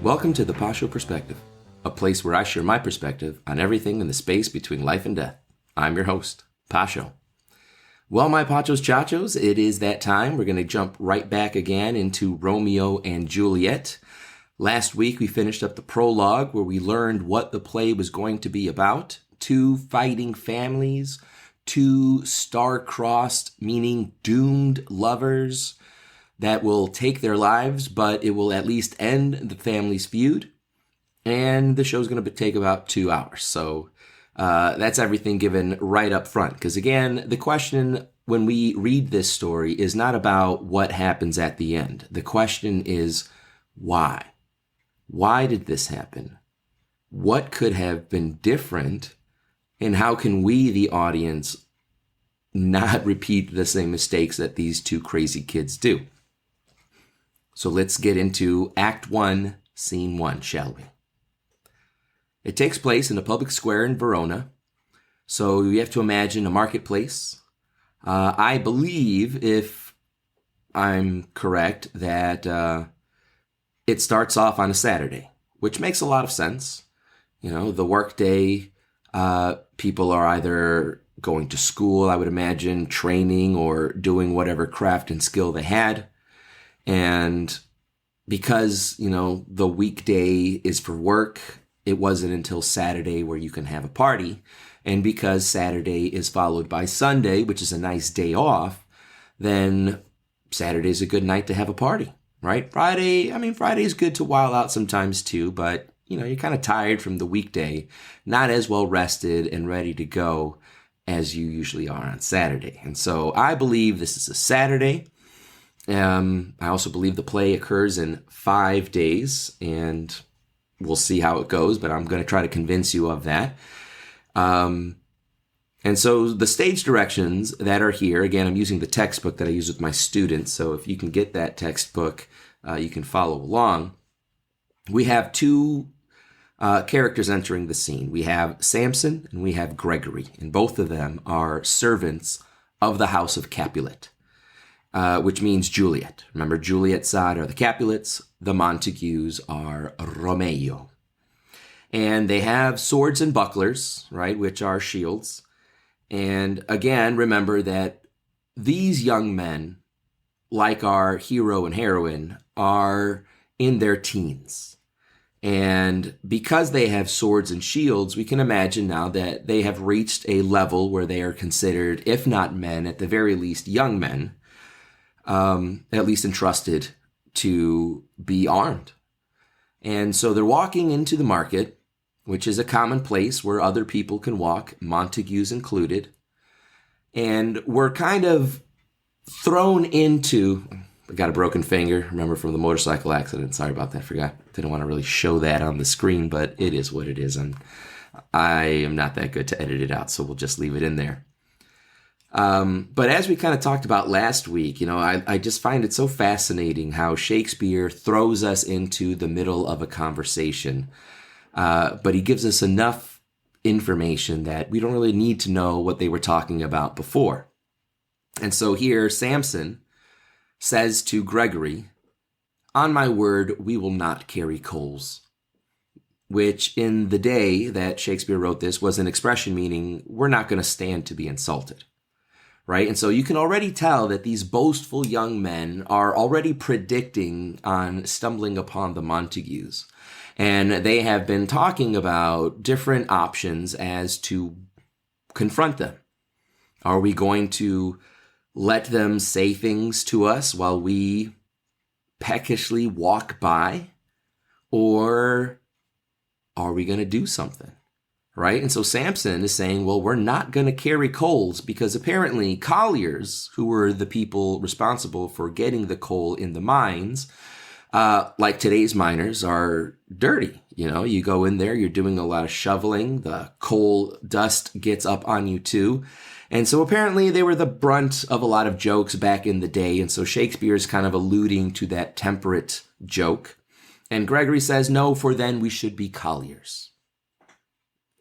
Welcome to the Pasho Perspective, a place where I share my perspective on everything in the space between life and death. I'm your host, Pasho. Well, my Pachos Chachos, it is that time. We're going to jump right back again into Romeo and Juliet. Last week, we finished up the prologue where we learned what the play was going to be about. Two fighting families, two star-crossed, meaning doomed lovers that will take their lives, but it will at least end the family's feud. And the show's going to take about 2 hours. So that's everything given right up front. Because again, the question when we read this story is not about what happens at the end. The question is why? Why did this happen? What could have been different? And how can we, the audience, not repeat the same mistakes that these two crazy kids do? So let's get into Act 1, Scene 1, shall we? It takes place in a public square in Verona. So you have to imagine a marketplace. I believe, if I'm correct, that it starts off on a Saturday, which makes a lot of sense. You know, the workday, people are either going to school, I would imagine, training or doing whatever craft and skill they had. And because, you know, the weekday is for work, it wasn't until Saturday where you can have a party. And because Saturday is followed by Sunday, which is a nice day off, then Saturday is a good night to have a party, right? Friday is good to while out sometimes too, but, you know, you're kind of tired from the weekday, not as well rested and ready to go as you usually are on Saturday. And so I believe this is a Saturday. I also believe the play occurs in 5 days, and we'll see how it goes, but I'm going to try to convince you of that. And so the stage directions that are here, again, I'm using the textbook that I use with my students, so if you can get that textbook, you can follow along. We have two characters entering the scene. We have Samson and we have Gregory, and both of them are servants of the house of Capulet. Which means Juliet. Remember, Juliet's side are the Capulets, the Montagues are Romeo. And they have swords and bucklers, right, which are shields. And again, remember that these young men, like our hero and heroine, are in their teens. And because they have swords and shields, we can imagine now that they have reached a level where they are considered, if not men, at the very least young men, at least entrusted to be armed. And so they're walking into the market, which is a common place where other people can walk, Montagues included. And we're kind of thrown into, I got a broken finger, remember from the motorcycle accident. Sorry about that, forgot. Didn't want to really show that on the screen, but it is what it is. And I am not that good to edit it out, so we'll just leave it in there. But as we kind of talked about last week, you know, I just find it so fascinating how Shakespeare throws us into the middle of a conversation. But he gives us enough information that we don't really need to know what they were talking about before. And so here, Samson says to Gregory, "On my word, we will not carry coals." Which in the day that Shakespeare wrote this was an expression meaning we're not going to stand to be insulted. Right? And so you can already tell that these boastful young men are already predicting on stumbling upon the Montagues. And they have been talking about different options as to confront them. Are we going to let them say things to us while we peckishly walk by? Or are we going to do something? Right? And so Samson is saying, well, we're not going to carry coals because apparently colliers, who were the people responsible for getting the coal in the mines, like today's miners, are dirty. You know, you go in there, you're doing a lot of shoveling, the coal dust gets up on you too. And so apparently they were the brunt of a lot of jokes back in the day. And so Shakespeare is kind of alluding to that temperate joke. And Gregory says, no, for then we should be colliers.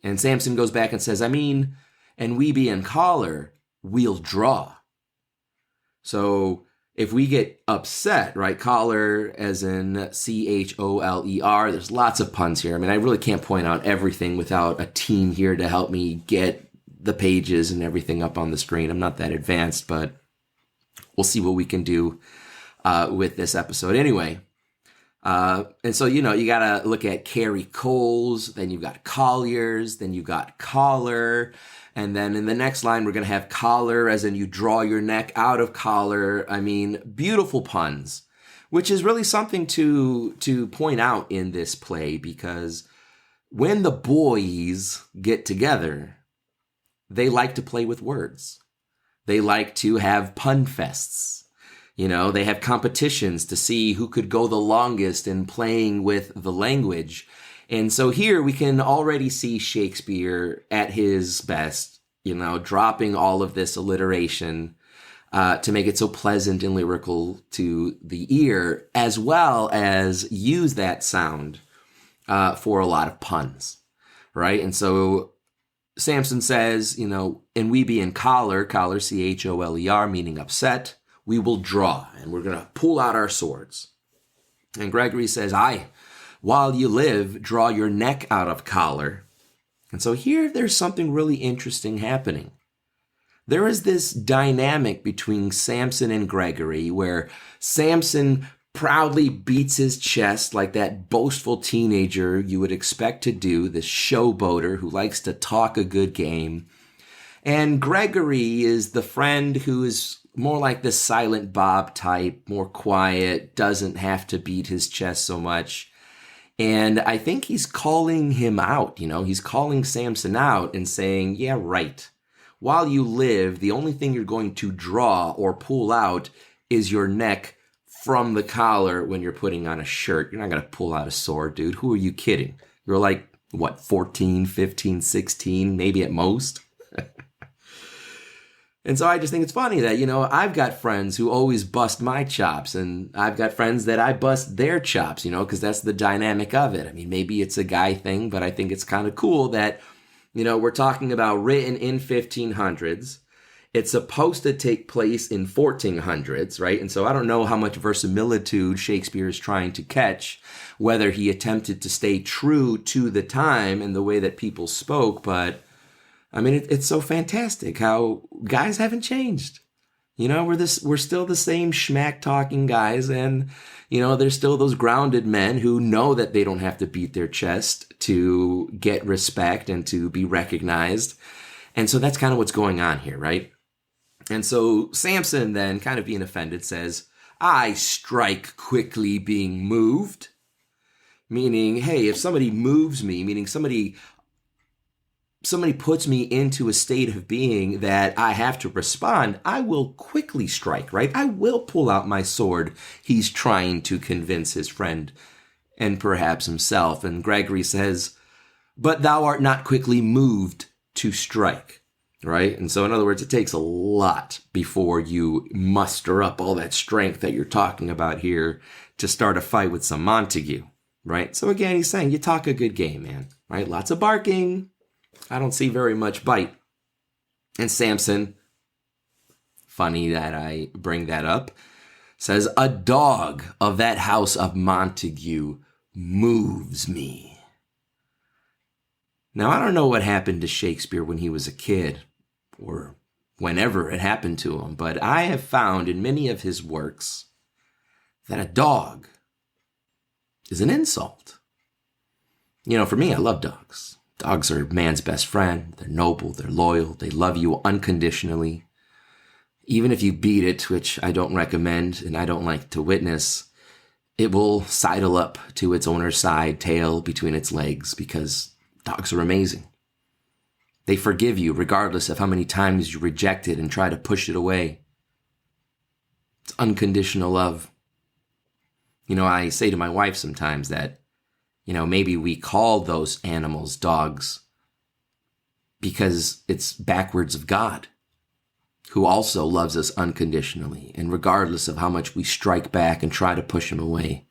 And Samson goes back and says, and we being collar, we'll draw. So If we get upset, right, choler as in choler, there's lots of puns here. I mean, I really can't point out everything without a team here to help me get the pages and everything up on the screen. I'm not that advanced, but we'll see what we can do with this episode. Anyway, and so, you got to look at Carrie Coles, then you've got Colliers, then you've got collar. And then in the next line, we're going to have collar, as in you draw your neck out of collar. I mean, beautiful puns, which is really something to point out in this play, because when the boys get together, they like to play with words. They like to have pun fests. They have competitions to see who could go the longest in playing with the language. And so here we can already see Shakespeare at his best, dropping all of this alliteration to make it so pleasant and lyrical to the ear, as well as use that sound for a lot of puns, right? And so Samson says, and we be in choler, choler, meaning upset, we will draw, and we're going to pull out our swords. And Gregory says, aye, while you live, draw your neck out of collar. And so here there's something really interesting happening. There is this dynamic between Samson and Gregory where Samson proudly beats his chest like that boastful teenager you would expect to do, this showboater who likes to talk a good game. And Gregory is the friend who is more like the Silent Bob type, more quiet, doesn't have to beat his chest so much. And I think he's calling him out, he's calling Samson out and saying, yeah, right. While you live, the only thing you're going to draw or pull out is your neck from the collar when you're putting on a shirt. You're not going to pull out a sword, dude. Who are you kidding? You're like, 14, 15, 16, maybe at most? And so I just think it's funny that, I've got friends who always bust my chops, and I've got friends that I bust their chops, because that's the dynamic of it. I mean, maybe it's a guy thing, but I think it's kind of cool that, we're talking about written in 1500s. It's supposed to take place in 1400s, right? And so I don't know how much verisimilitude Shakespeare is trying to catch, whether he attempted to stay true to the time and the way that people spoke, but I mean, it's so fantastic how guys haven't changed. We're still the same schmack talking guys, and there's still those grounded men who know that they don't have to beat their chest to get respect and to be recognized. And so that's kind of what's going on here, right? And so Samson then, kind of being offended, says, I strike quickly being moved. Meaning, hey, if somebody moves me, meaning somebody puts me into a state of being that I have to respond, I will quickly strike, right? I will pull out my sword. He's trying to convince his friend and perhaps himself. And Gregory says, but thou art not quickly moved to strike, right? And so in other words, it takes a lot before you muster up all that strength that you're talking about here to start a fight with some Montague, right? So again, he's saying, you talk a good game, man, right? Lots of barking. I don't see very much bite. And Samson, funny that I bring that up, says, a dog of that house of Montague moves me. Now, I don't know what happened to Shakespeare when he was a kid or whenever it happened to him, but I have found in many of his works that a dog is an insult. For me, I love dogs. Dogs are man's best friend. They're noble, they're loyal, they love you unconditionally. Even if you beat it, which I don't recommend and I don't like to witness, it will sidle up to its owner's side, tail between its legs, because dogs are amazing. They forgive you regardless of how many times you reject it and try to push it away. It's unconditional love. I say to my wife sometimes that maybe we call those animals dogs because it's backwards of God, who also loves us unconditionally. And regardless of how much we strike back and try to push him away,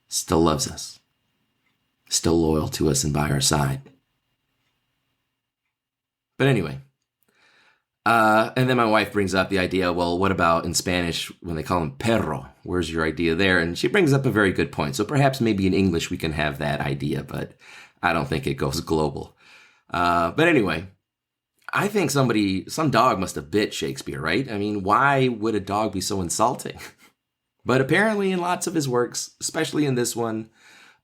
still loves us, still loyal to us and by our side. But anyway, And then my wife brings up the idea, well, what about in Spanish when they call him perro? Where's your idea there? And she brings up a very good point. So perhaps maybe in English we can have that idea, but I don't think it goes global. But anyway, I think some dog must have bit Shakespeare, right? I mean, why would a dog be so insulting? But apparently in lots of his works, especially in this one,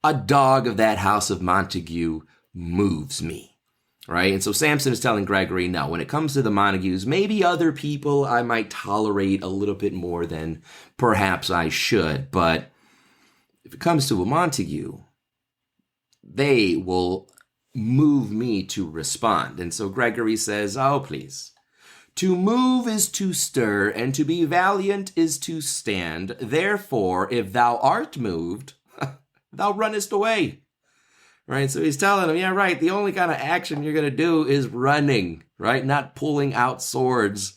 a dog of that house of Montague moves me. Right? And so Samson is telling Gregory, no, when it comes to the Montagues, maybe other people I might tolerate a little bit more than perhaps I should. But if it comes to a Montague, they will move me to respond. And so Gregory says, oh, please. To move is to stir, and to be valiant is to stand. Therefore, if thou art moved, thou runnest away. Right, so he's telling him, yeah, right, the only kind of action you're going to do is running, right? Not pulling out swords,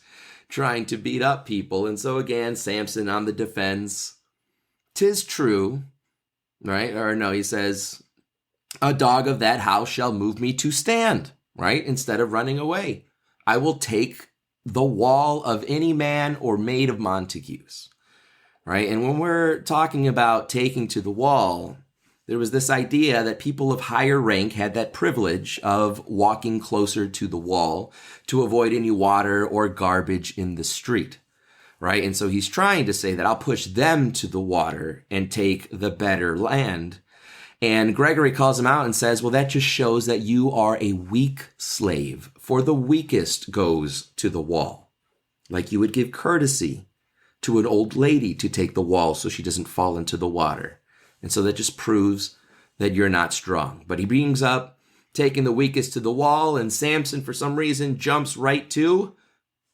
trying to beat up people. And so again, Samson on the defense. 'Tis true, right? Or no, he says, a dog of that house shall move me to stand, right? Instead of running away. I will take the wall of any man or maid of Montagues, right? And when we're talking about taking to the wall, there was this idea that people of higher rank had that privilege of walking closer to the wall to avoid any water or garbage in the street, right? And so he's trying to say that I'll push them to the water and take the better land. And Gregory calls him out and says, well, that just shows that you are a weak slave, for the weakest goes to the wall. Like you would give courtesy to an old lady to take the wall so she doesn't fall into the water. And so that just proves that you're not strong. But he brings up taking the weakest to the wall, and Samson, for some reason, jumps right to,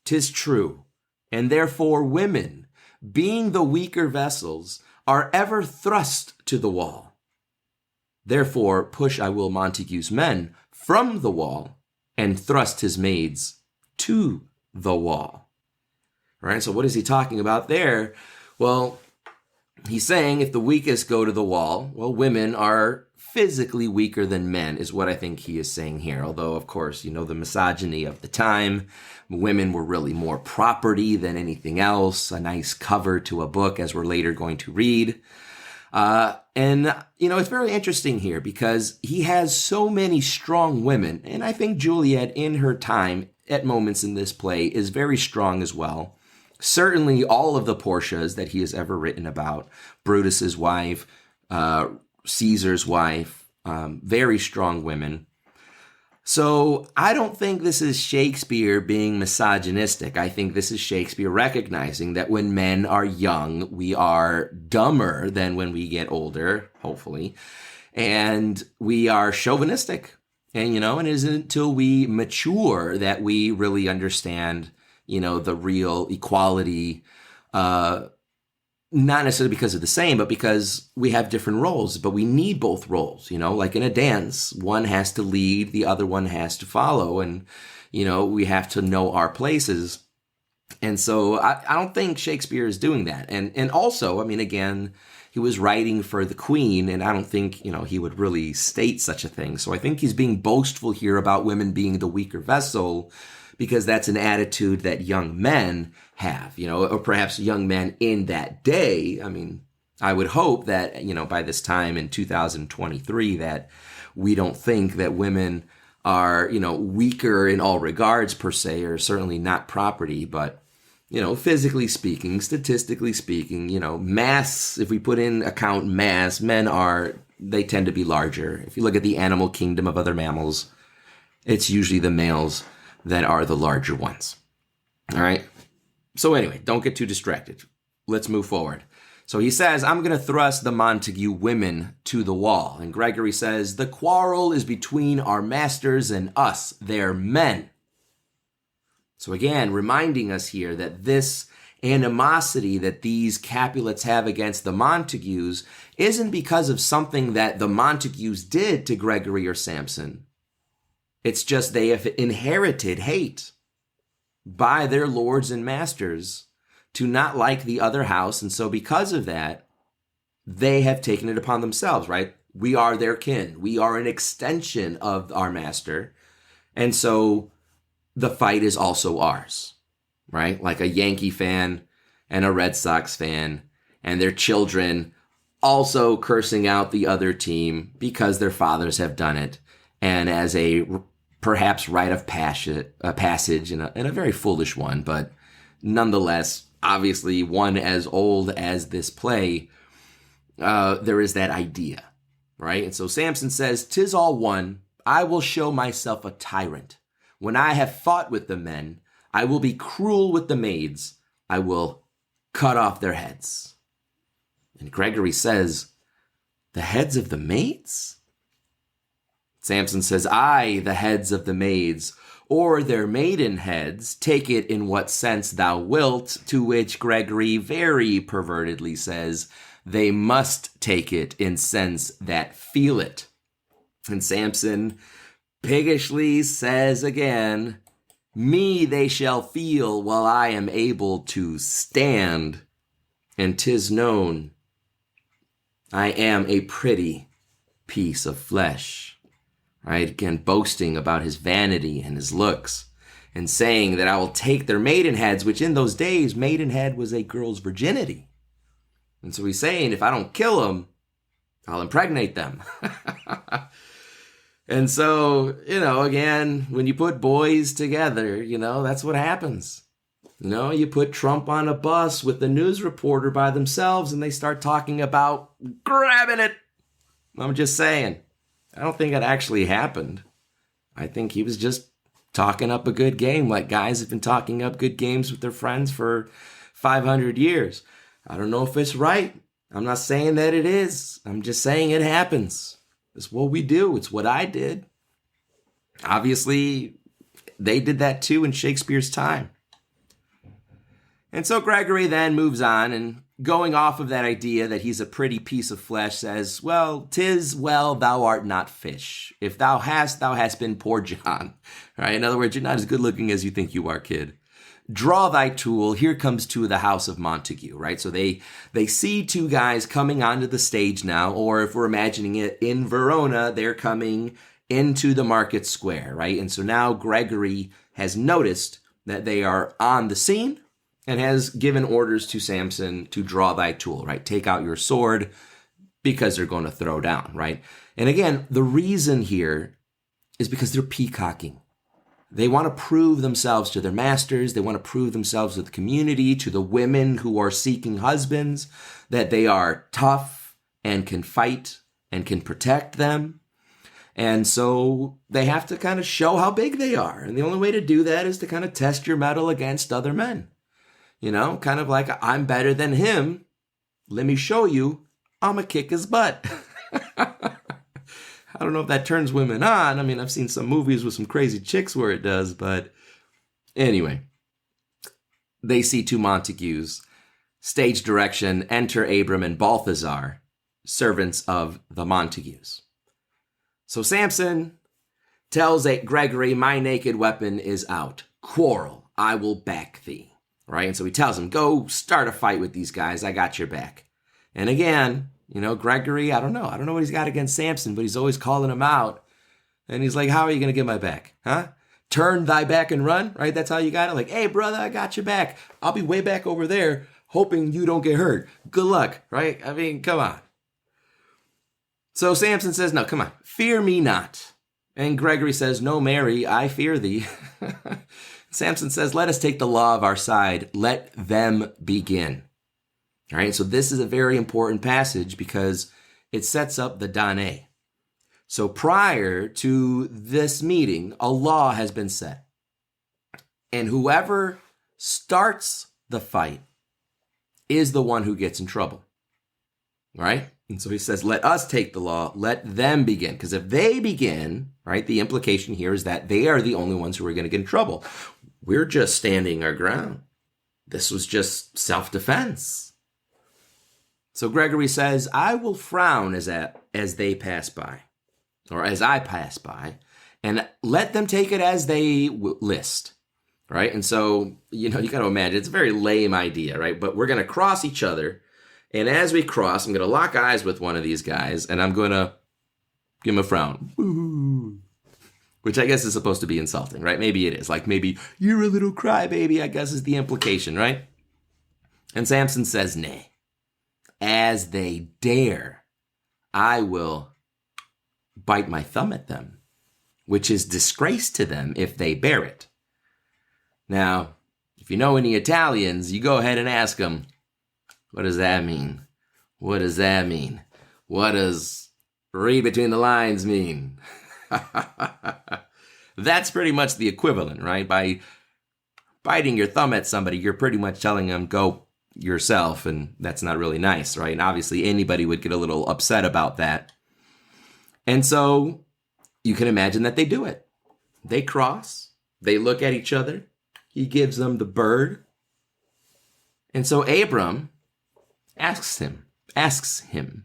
'tis true. And therefore women, being the weaker vessels, are ever thrust to the wall. Therefore push I will Montague's men from the wall, and thrust his maids to the wall. Right? So what is he talking about there? Well, he's saying if the weakest go to the wall, well, women are physically weaker than men is what I think he is saying here. Although, of course, you know, the misogyny of the time, women were really more property than anything else, a nice cover to a book, as we're later going to read. And, you know, it's very interesting here because he has so many strong women. And I think Juliet in her time at moments in this play is very strong as well. Certainly all of the Portias that he has ever written about, Brutus's wife, Caesar's wife, very strong women. So I don't think this is Shakespeare being misogynistic. I think this is Shakespeare recognizing that when men are young, we are dumber than when we get older, hopefully, and we are chauvinistic. And, you know, and it isn't until we mature that we really understand, you know, the real equality, not necessarily because of the same, but because we have different roles, but we need both roles, you know, like in a dance, one has to lead, the other one has to follow. And, you know, we have to know our places. And so I don't think Shakespeare is doing that. And also, I mean, again, he was writing for the queen, and I don't think, you know, he would really state such a thing. So I think he's being boastful here about women being the weaker vessel, because that's an attitude that young men have, you know, or perhaps young men in that day. I mean, I would hope that, you know, by this time in 2023 that we don't think that women are, you know, weaker in all regards per se, or certainly not property, but, you know, physically speaking, statistically speaking, you know, mass, if we put in account mass, they tend to be larger. If you look at the animal kingdom of other mammals, it's usually the males that are the larger ones. All right. So anyway, don't get too distracted. Let's move forward. So he says, I'm going to thrust the Montague women to the wall. And Gregory says, the quarrel is between our masters and us, their men. So again, reminding us here that this animosity that these Capulets have against the Montagues isn't because of something that the Montagues did to Gregory or Samson. It's just they have inherited hate by their lords and masters to not like the other house. And so because of that, they have taken it upon themselves, right? We are their kin. We are an extension of our master. And so the fight is also ours, right? Like a Yankee fan and a Red Sox fan and their children also cursing out the other team because their fathers have done it. And as a perhaps rite of passage in a very foolish one, but nonetheless, obviously one as old as this play, there is that idea, right? And so Samson says, "'Tis all one. I will show myself a tyrant. When I have fought with the men, I will be cruel with the maids. I will cut off their heads." And Gregory says, "The heads of the maids?" Samson says, "Aye, the heads of the maids, or their maiden heads, take it in what sense thou wilt," to which Gregory very pervertedly says, "They must take it in sense that feel it." And Samson piggishly says again, "Me they shall feel while I am able to stand, and 'tis known I am a pretty piece of flesh." Right? Again, boasting about his vanity and his looks and saying that I will take their maidenheads, which in those days, maidenhead was a girl's virginity. And so he's saying, if I don't kill them, I'll impregnate them. And so, again, when you put boys together, that's what happens. You put Trump on a bus with the news reporter by themselves and they start talking about grabbing it. I'm just saying. I don't think it actually happened. I think he was just talking up a good game like guys have been talking up good games with their friends for 500 years. I don't know if it's right. I'm not saying that it is. I'm just saying it happens. It's what we do. It's what I did. Obviously, they did that too in Shakespeare's time. And so Gregory then moves on and going off of that idea that he's a pretty piece of flesh says, "Well, 'tis well thou art not fish. If thou hast been poor John." Right? In other words, you're not as good looking as you think you are, kid. "Draw thy tool. Here comes to the house of Montague." Right? So they see two guys coming onto the stage now, or if we're imagining it in Verona, they're coming into the market square, right? And so now Gregory has noticed that they are on the scene and has given orders to Samson to draw thy tool, right? Take out your sword because they're going to throw down, right? And again, the reason here is because they're peacocking. They want to prove themselves to their masters. They want to prove themselves to the community, to the women who are seeking husbands, that they are tough and can fight and can protect them. And so they have to kind of show how big they are. And the only way to do that is to kind of test your mettle against other men. Kind of like, I'm better than him. Let me show you. I'm going to kick his butt. I don't know if that turns women on. I mean, I've seen some movies with some crazy chicks where it does. But anyway, they see two Montagues. Stage direction, enter Abram and Balthazar, servants of the Montagues. So Samson tells Gregory, "My naked weapon is out. Quarrel, I will back thee." Right? And so he tells him, "Go start a fight with these guys. I got your back." And again, Gregory, I don't know what he's got against Samson, but he's always calling him out. And he's like, "How are you going to get my back? Huh? Turn thy back and run," right? That's how you got it. Like, "Hey, brother, I got your back. I'll be way back over there hoping you don't get hurt. Good luck," right? I mean, come on. So Samson says, "No, come on. Fear me not." And Gregory says, "No, Mary, I fear thee." Samson says, "Let us take the law of our side. Let them begin." All right, so this is a very important passage because it sets up the Danae. So prior to this meeting, a law has been set. And whoever starts the fight is the one who gets in trouble. Right? And so he says, let us take the law, let them begin. Because if they begin, right, the implication here is that they are the only ones who are going to get in trouble. We're just standing our ground. This was just self-defense. So Gregory says, I will frown as they pass by, or as I pass by, and let them take it as they list, right? And so, you got to imagine, it's a very lame idea, right? But we're going to cross each other, and as we cross, I'm going to lock eyes with one of these guys, and I'm going to give him a frown. Woo-hoo. which I guess is supposed to be insulting, right? Maybe it is. Like maybe, you're a little crybaby, I guess is the implication, right? And Samson says, nay, as they dare, I will bite my thumb at them, which is disgrace to them if they bear it. Now, if you know any Italians, you go ahead and ask them, what does that mean? What does that mean? What does read between the lines mean? That's pretty much the equivalent, right? By biting your thumb at somebody, you're pretty much telling them, go yourself, and that's not really nice, right? And obviously anybody would get a little upset about that. And so you can imagine that they do it. They cross, they look at each other, he gives them the bird. And so Abram asks him,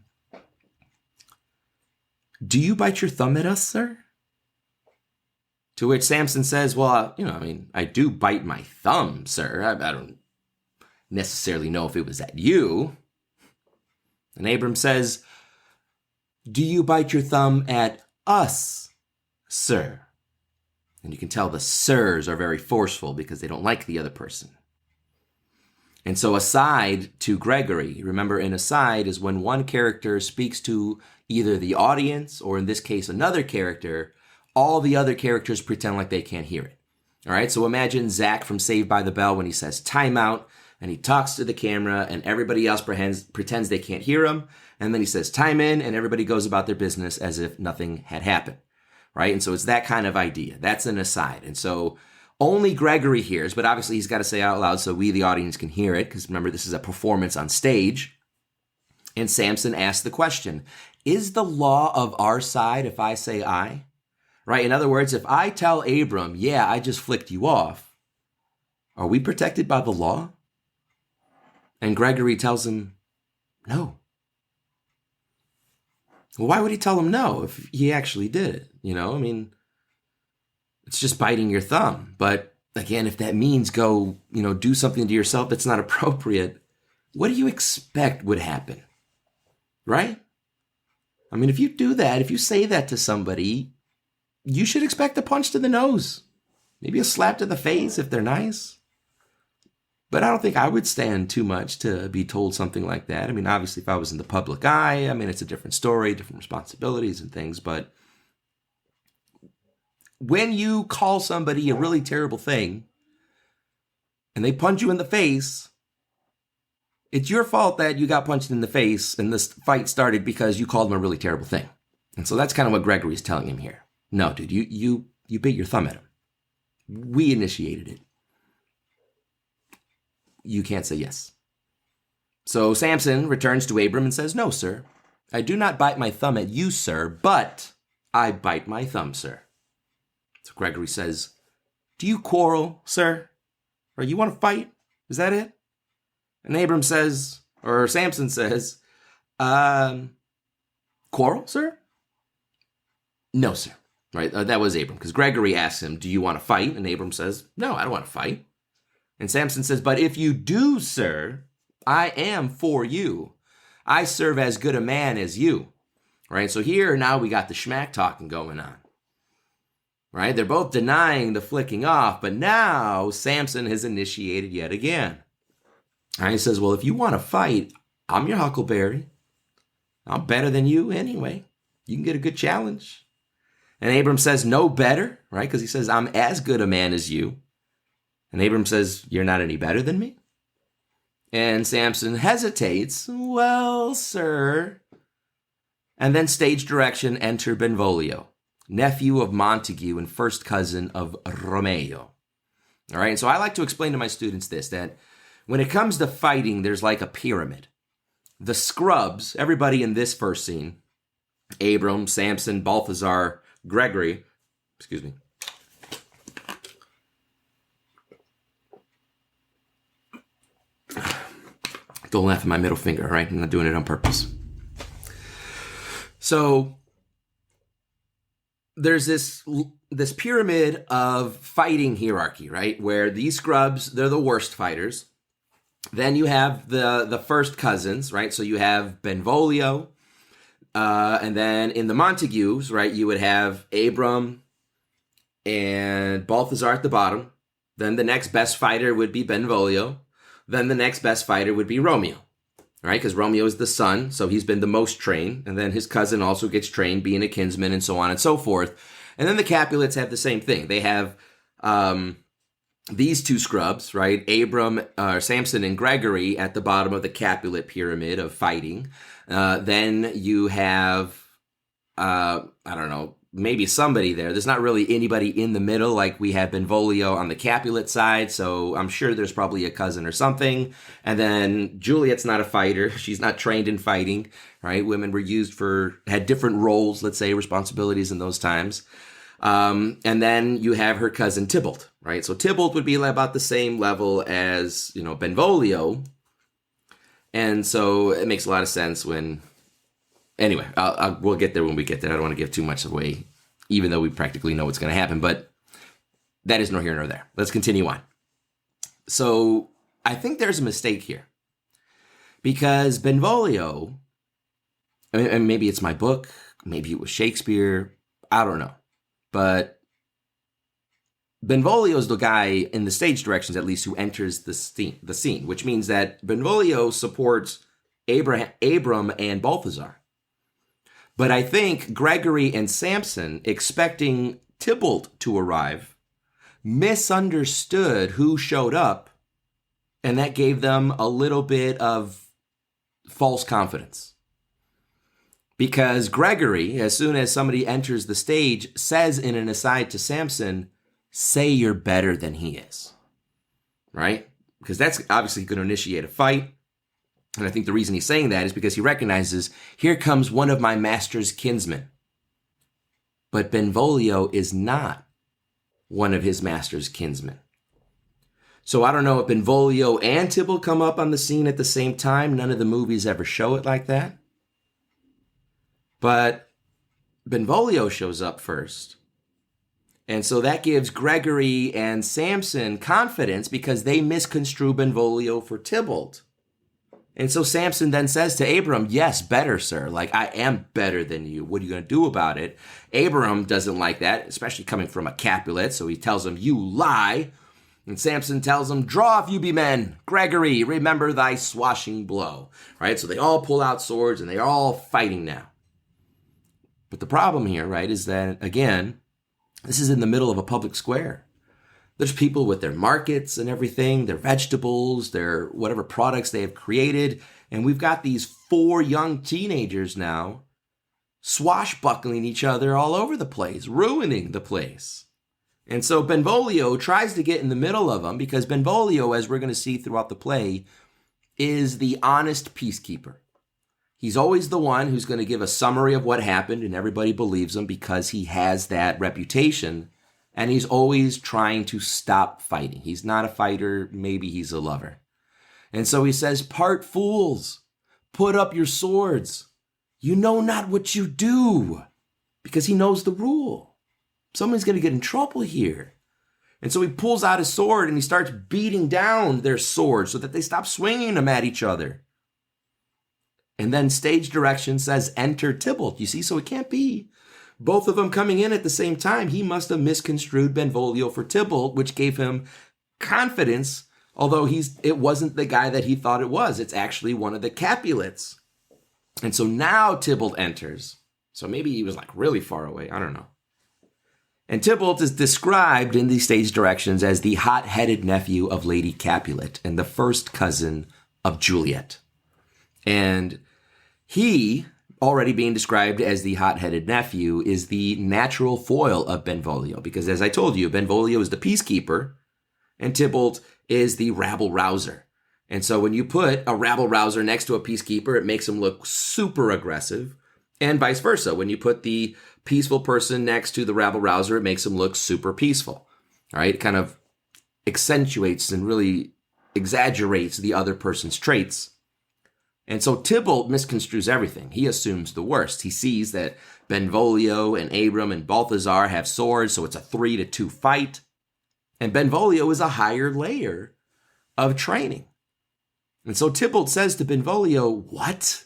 do you bite your thumb at us, sir? To which Samson says, well, I do bite my thumb, sir. I don't necessarily know if it was at you. And Abram says, do you bite your thumb at us, sir? And you can tell the sirs are very forceful because they don't like the other person. And so aside to Gregory, remember an aside is when one character speaks to either the audience or in this case another character, all the other characters pretend like they can't hear it. All right, so imagine Zach from Saved by the Bell when he says timeout and he talks to the camera and everybody else pretends they can't hear him. And then he says time in and everybody goes about their business as if nothing had happened. Right, and so it's that kind of idea. That's an aside. And so only Gregory hears, but obviously he's got to say out loud so we, the audience, can hear it. Because remember, this is a performance on stage. And Samson asks the question, is the law of our side if I say I? Right? In other words, if I tell Abram, yeah, I just flicked you off, are we protected by the law? And Gregory tells him, no. Well, why would he tell him no if he actually did it? It's just biting your thumb. But again, if that means go, do something to yourself that's not appropriate, what do you expect would happen? Right? If you do that, if you say that to somebody, you should expect a punch to the nose. Maybe a slap to the face if they're nice. But I don't think I would stand too much to be told something like that. Obviously, if I was in the public eye, it's a different story, different responsibilities and things. But when you call somebody a really terrible thing and they punch you in the face, it's your fault that you got punched in the face and this fight started because you called them a really terrible thing. And so that's kind of what Gregory's telling him here. No, dude, you bit your thumb at him. We initiated it. You can't say yes. So Samson returns to Abram and says, no, sir, I do not bite my thumb at you, sir, but I bite my thumb, sir. So Gregory says, do you quarrel, sir? Or you want to fight? Is that it? And Samson says, quarrel, sir? No, sir. Right? That was Abram, because Gregory asks him, do you want to fight? And Abram says, no, I don't want to fight. And Samson says, but if you do, sir, I am for you. I serve as good a man as you. Right? So here now we got the schmack talking going on. Right? They're both denying the flicking off, but now Samson has initiated yet again. And he says, well, if you want to fight, I'm your huckleberry. I'm better than you anyway. You can get a good challenge. And Abram says, no better, right? Because he says, I'm as good a man as you. And Abram says, you're not any better than me? And Samson hesitates. Well, sir. And then stage direction, enter Benvolio, nephew of Montague and first cousin of Romeo. All right, and so I like to explain to my students this, that when it comes to fighting, there's like a pyramid. The scrubs, everybody in this first scene, Abram, Samson, Balthazar, Gregory, Don't laugh at my middle finger, all right? I'm not doing it on purpose. So there's this pyramid of fighting hierarchy, right? Where these scrubs, they're the worst fighters. Then you have the first cousins, right? So you have Benvolio. And then in the Montagues, right, you would have Abram, and Balthazar at the bottom. Then the next best fighter would be Benvolio. Then the next best fighter would be Romeo, right? Because Romeo is the son, so he's been the most trained. And then his cousin also gets trained, being a kinsman, and so on and so forth. And then the Capulets have the same thing. They have these two scrubs, right? Samson and Gregory at the bottom of the Capulet pyramid of fighting. Then you have, I don't know, maybe somebody there. There's not really anybody in the middle, like we have Benvolio on the Capulet side, so I'm sure there's probably a cousin or something. And then Juliet's not a fighter. She's not trained in fighting, right? Women were had different roles, let's say, responsibilities in those times. And then you have her cousin Tybalt, right? So Tybalt would be about the same level as, Benvolio. And so it makes a lot of sense when... Anyway, we'll get there when we get there. I don't want to give too much away, even though we practically know what's going to happen. But that is nor here nor there. Let's continue on. So I think there's a mistake here. Because Benvolio, and maybe it's my book, maybe it was Shakespeare, I don't know. But Benvolio is the guy in the stage directions, at least, who enters the scene, which means that Benvolio supports Abram and Balthazar. But I think Gregory and Samson, expecting Tybalt to arrive, misunderstood who showed up, and that gave them a little bit of false confidence. Because Gregory, as soon as somebody enters the stage, says in an aside to Samson, "Say you're better than he is." Right? Because that's obviously going to initiate a fight. And I think the reason he's saying that is because he recognizes, here comes one of my master's kinsmen. But Benvolio is not one of his master's kinsmen. So I don't know if Benvolio and Tybalt come up on the scene at the same time. None of the movies ever show it like that. But Benvolio shows up first. And so that gives Gregory and Samson confidence because they misconstrue Benvolio for Tybalt. And so Samson then says to Abram, "Yes, better, sir. Like, I am better than you. What are you going to do about it?" Abram doesn't like that, especially coming from a Capulet. So he tells him, "You lie." And Samson tells him, "Draw if you be men. Gregory, remember thy swashing blow." Right? So they all pull out swords and they're all fighting now. But the problem here, right, is that, again, this is in the middle of a public square. There's people with their markets and everything, their vegetables, their whatever products they have created. And we've got these 4 young teenagers now swashbuckling each other all over the place, ruining the place. And so Benvolio tries to get in the middle of them because Benvolio, as we're going to see throughout the play, is the honest peacekeeper. He's always the one who's going to give a summary of what happened, and everybody believes him because he has that reputation. And he's always trying to stop fighting. He's not a fighter. Maybe he's a lover. And so he says, "Part fools, put up your swords. You know not what you do." Because he knows the rule. Someone's going to get in trouble here. And so he pulls out his sword and he starts beating down their swords so that they stop swinging them at each other. And then stage direction says, "Enter Tybalt." You see, so it can't be both of them coming in at the same time. He must have misconstrued Benvolio for Tybalt, which gave him confidence, although it wasn't the guy that he thought it was. It's actually one of the Capulets. And so now Tybalt enters. So maybe he was like really far away. I don't know. And Tybalt is described in these stage directions as the hot-headed nephew of Lady Capulet and the first cousin of Juliet. And he, already being described as the hot-headed nephew, is the natural foil of Benvolio. Because as I told you, Benvolio is the peacekeeper and Tybalt is the rabble-rouser. And so when you put a rabble-rouser next to a peacekeeper, it makes him look super aggressive. And vice versa. When you put the peaceful person next to the rabble-rouser, it makes him look super peaceful. All right? It kind of accentuates and really exaggerates the other person's traits. And so Tybalt misconstrues everything. He assumes the worst. He sees that Benvolio and Abram and Balthazar have swords, so it's a 3-2 fight. And Benvolio is a higher layer of training. And so Tybalt says to Benvolio, "What?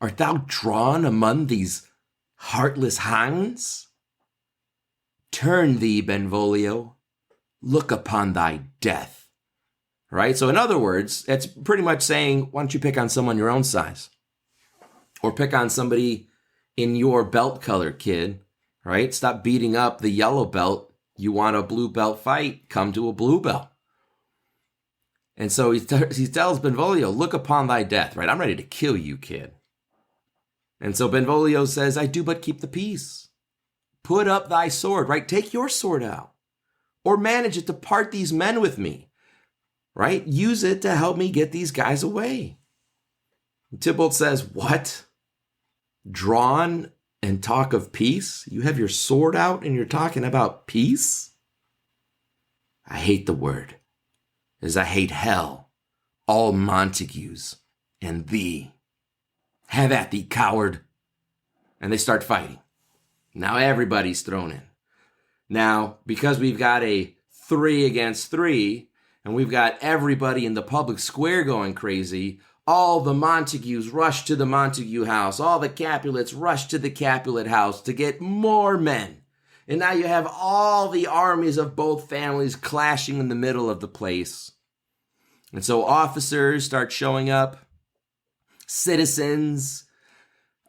Art thou drawn among these heartless hounds? Turn thee, Benvolio, look upon thy death. Right? So in other words, it's pretty much saying, why don't you pick on someone your own size? Or pick on somebody in your belt color, kid. Right? Stop beating up the yellow belt. You want a blue belt fight? Come to a blue belt. And so he tells Benvolio, look upon thy death. Right? I'm ready to kill you, kid. And so Benvolio says, I do but keep the peace. Put up thy sword, right? Take your sword out. Or manage it to part these men with me, right? Use it to help me get these guys away. And Tybalt says, what? Drawn and talk of peace? You have your sword out and you're talking about peace? I hate the word, as I hate hell, all Montagues, and thee. Have at thee, coward. And they start fighting. Now everybody's thrown in. Now, because we've got a 3 against 3, and we've got everybody in the public square going crazy, all the Montagues rush to the Montague house. All the Capulets rush to the Capulet house to get more men. And now you have all the armies of both families clashing in the middle of the place. And so officers start showing up. Citizens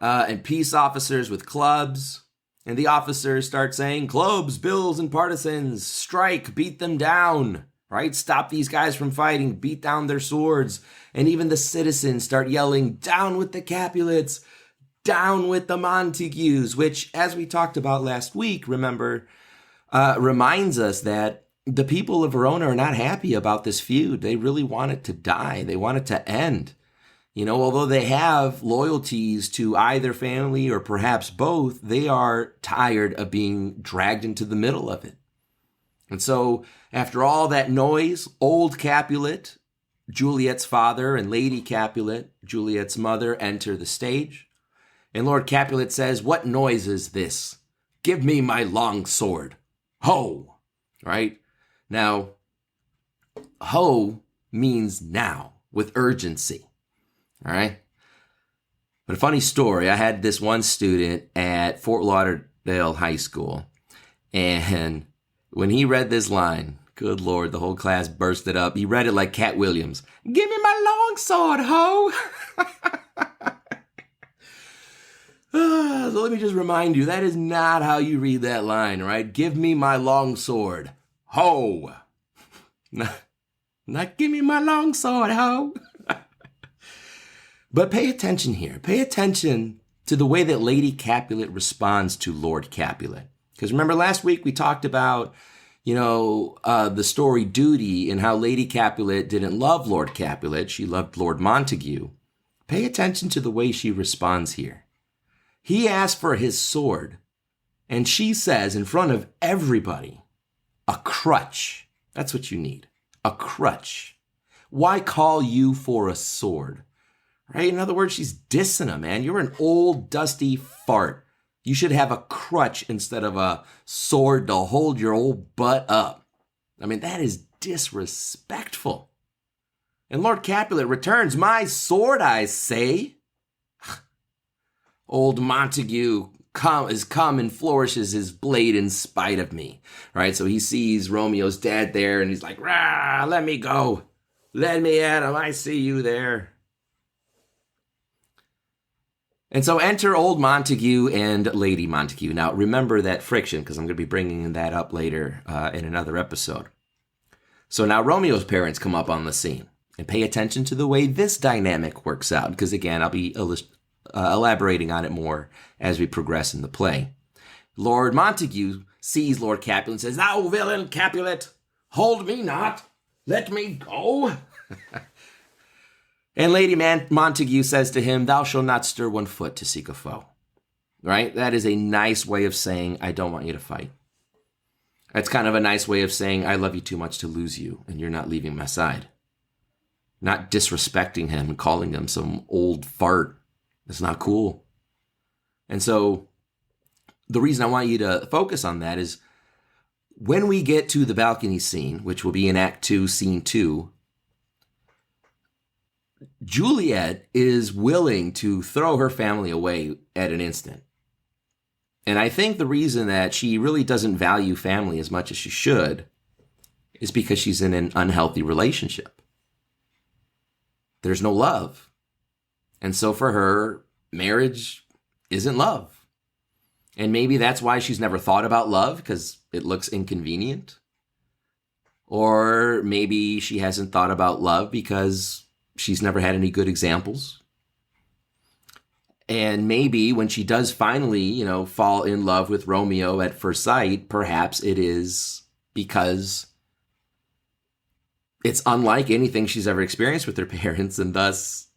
and peace officers with clubs. And the officers start saying, clubs, bills, and partisans, strike, beat them down, right? Stop these guys from fighting, beat down their swords. And even the citizens start yelling, down with the Capulets, down with the Montagues, which, as we talked about last week, remember, reminds us that the people of Verona are not happy about this feud. They really want it to die. They want it to end. You know, although they have loyalties to either family or perhaps both, they are tired of being dragged into the middle of it. And so after all that noise, old Capulet, Juliet's father, and Lady Capulet, Juliet's mother, enter the stage. And Lord Capulet says, what noise is this? Give me my long sword. Ho! Right? Now, ho means now, with urgency. All right. But a funny story. I had this one student at Fort Lauderdale High School. And when he read this line, good Lord, the whole class bursted up. He read it like Cat Williams. Give me my long sword, ho. So let me just remind you, that is not how you read that line, right? Give me my long sword, ho. Not give me my long sword, ho. But pay attention here. Pay attention to the way that Lady Capulet responds to Lord Capulet. Because remember last week we talked about, the story Duty and how Lady Capulet didn't love Lord Capulet. She loved Lord Montague. Pay attention to the way she responds here. He asked for his sword, and she says in front of everybody, a crutch. That's what you need. A crutch. Why call you for a sword? Right? In other words, she's dissing him, man. You're an old, dusty fart. You should have a crutch instead of a sword to hold your old butt up. I mean, that is disrespectful. And Lord Capulet returns, my sword, I say. Old Montague has come and flourishes his blade in spite of me. Right? So he sees Romeo's dad there, and he's like, rah, let me go. Let me at him. I see you there. And so enter old Montague and Lady Montague. Now, remember that friction, because I'm going to be bringing that up later in another episode. So now Romeo's parents come up on the scene. And pay attention to the way this dynamic works out, because, again, I'll be elaborating on it more as we progress in the play. Lord Montague sees Lord Capulet and says, thou villain Capulet, hold me not, let me go. And Lady Montague says to him, thou shalt not stir one foot to seek a foe. Right? That is a nice way of saying, I don't want you to fight. That's kind of a nice way of saying, I love you too much to lose you, and you're not leaving my side. Not disrespecting him and calling him some old fart. That's not cool. And so the reason I want you to focus on that is when we get to the balcony scene, which will be in Act 2, Scene 2, Juliet is willing to throw her family away at an instant. And I think the reason that she really doesn't value family as much as she should is because she's in an unhealthy relationship. There's no love. And so for her, marriage isn't love. And maybe that's why she's never thought about love, because it looks inconvenient. Or maybe she hasn't thought about love because she's never had any good examples. And maybe when she does finally, fall in love with Romeo at first sight, perhaps it is because it's unlike anything she's ever experienced with her parents, and thus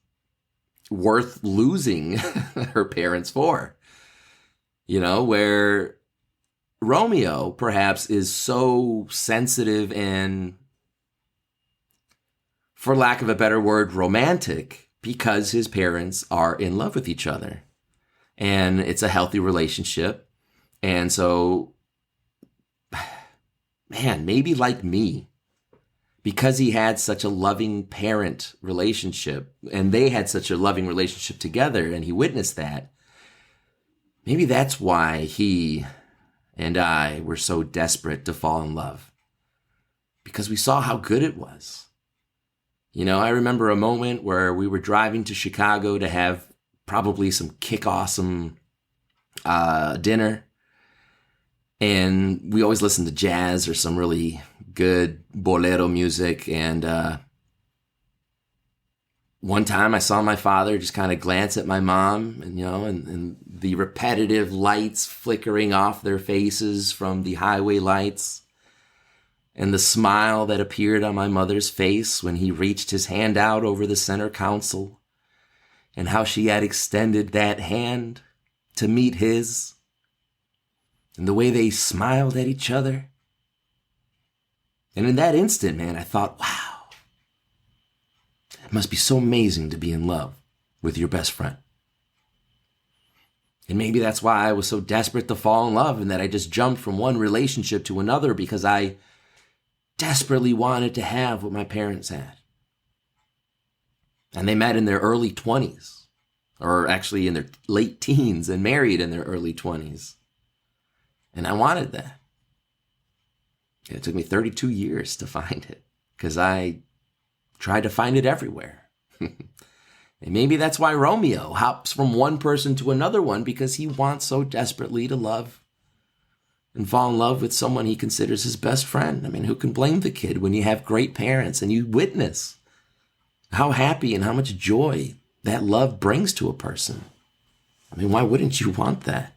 worth losing her parents for. Where Romeo perhaps is so sensitive and, for lack of a better word, romantic, because his parents are in love with each other. And it's a healthy relationship. And so, man, maybe like me, because he had such a loving parent relationship, and they had such a loving relationship together, and he witnessed that, maybe that's why he and I were so desperate to fall in love, because we saw how good it was. I remember a moment where we were driving to Chicago to have probably some kick-awesome dinner. And we always listened to jazz or some really good bolero music. And one time I saw my father just kind of glance at my mom, and the repetitive lights flickering off their faces from the highway lights, and the smile that appeared on my mother's face when he reached his hand out over the center console, and how she had extended that hand to meet his, and the way they smiled at each other. And in that instant, man, I thought, wow, it must be so amazing to be in love with your best friend. And maybe that's why I was so desperate to fall in love, and that I just jumped from one relationship to another, because I desperately wanted to have what my parents had. And they met in their early 20s, or actually in their late teens, and married in their early 20s. And I wanted that. It took me 32 years to find it, because I tried to find it everywhere. And maybe that's why Romeo hops from one person to another one, because he wants so desperately to love and fall in love with someone he considers his best friend. I mean, who can blame the kid when you have great parents and you witness how happy and how much joy that love brings to a person? I mean, why wouldn't you want that?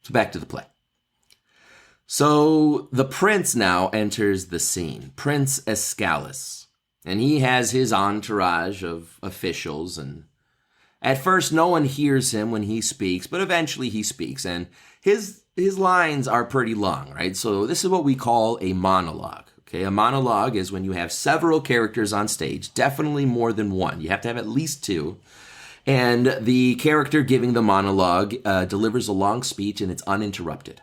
So back to the play. So the prince now enters the scene, Prince Escalus, and he has his entourage of officials, and at first no one hears him when he speaks, but eventually he speaks, and his lines are pretty long, right? So this is what we call a monologue. Okay, a monologue is when you have several characters on stage, definitely more than one. You have to have at least two. And the character giving the monologue delivers a long speech, and it's uninterrupted.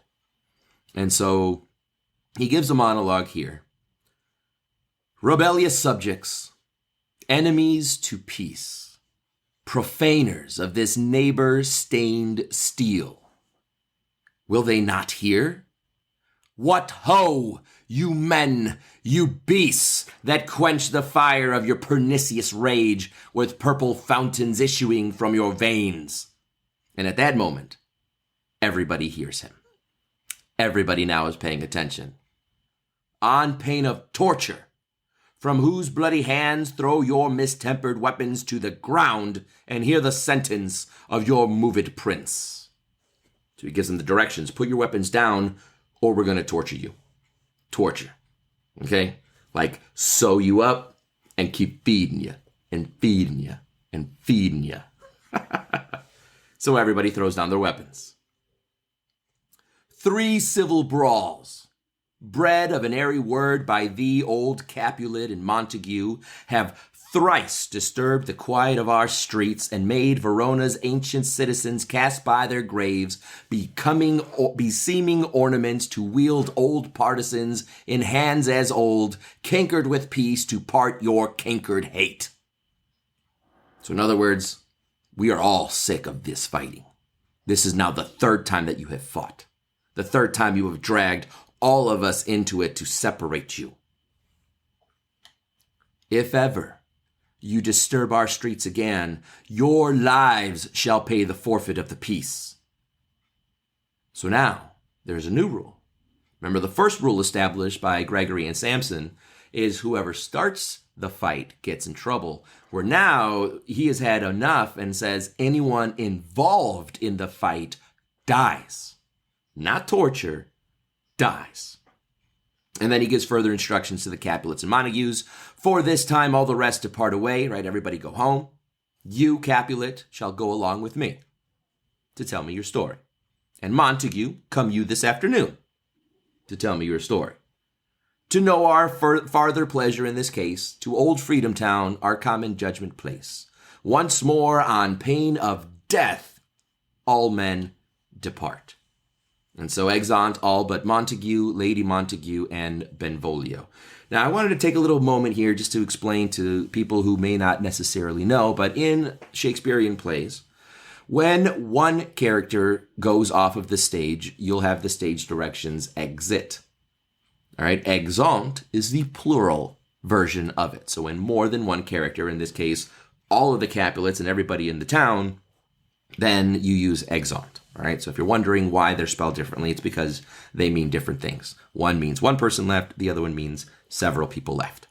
And so he gives a monologue here. Rebellious subjects, enemies to peace, profaners of this neighbor-stained steel. Will they not hear? What ho, you men, you beasts, that quench the fire of your pernicious rage with purple fountains issuing from your veins. And at that moment, everybody hears him. Everybody now is paying attention. On pain of torture, from whose bloody hands throw your mistempered weapons to the ground, and hear the sentence of your moved prince. So he gives them the directions. Put your weapons down, or we're going to torture you. Torture. Okay? Like, sew you up and keep feeding you, and feeding you, and feeding you. So everybody throws down their weapons. 3 civil brawls, bred of an airy word by thee, old Capulet and Montague, have thrice disturbed the quiet of our streets, and made Verona's ancient citizens cast by their graves beseeming ornaments to wield old partisans in hands as old, cankered with peace to part your cankered hate. So in other words, we are all sick of this fighting. This is now the third time that you have fought. The third time you have dragged all of us into it to separate you. If ever you disturb our streets again, your lives shall pay the forfeit of the peace. So now, there's a new rule. Remember, the first rule established by Gregory and Samson is whoever starts the fight gets in trouble, where now he has had enough and says anyone involved in the fight dies. Not torture, dies. And then he gives further instructions to the Capulets and Montagues. For this time, all the rest depart away, right? Everybody go home. You, Capulet, shall go along with me to tell me your story. And Montague, come you this afternoon to tell me your story. To know our farther pleasure in this case, to old Freedom Town, our common judgment place. Once more, on pain of death, all men depart. And so exeunt all but Montague, Lady Montague, and Benvolio. Now, I wanted to take a little moment here just to explain to people who may not necessarily know, but in Shakespearean plays, when one character goes off of the stage, you'll have the stage directions exit. All right, exeunt is the plural version of it. So when more than one character, in this case, all of the Capulets and everybody in the town, then you use exeunt. All right, so if you're wondering why they're spelled differently, it's because they mean different things. One means one person left, the other one means several people left.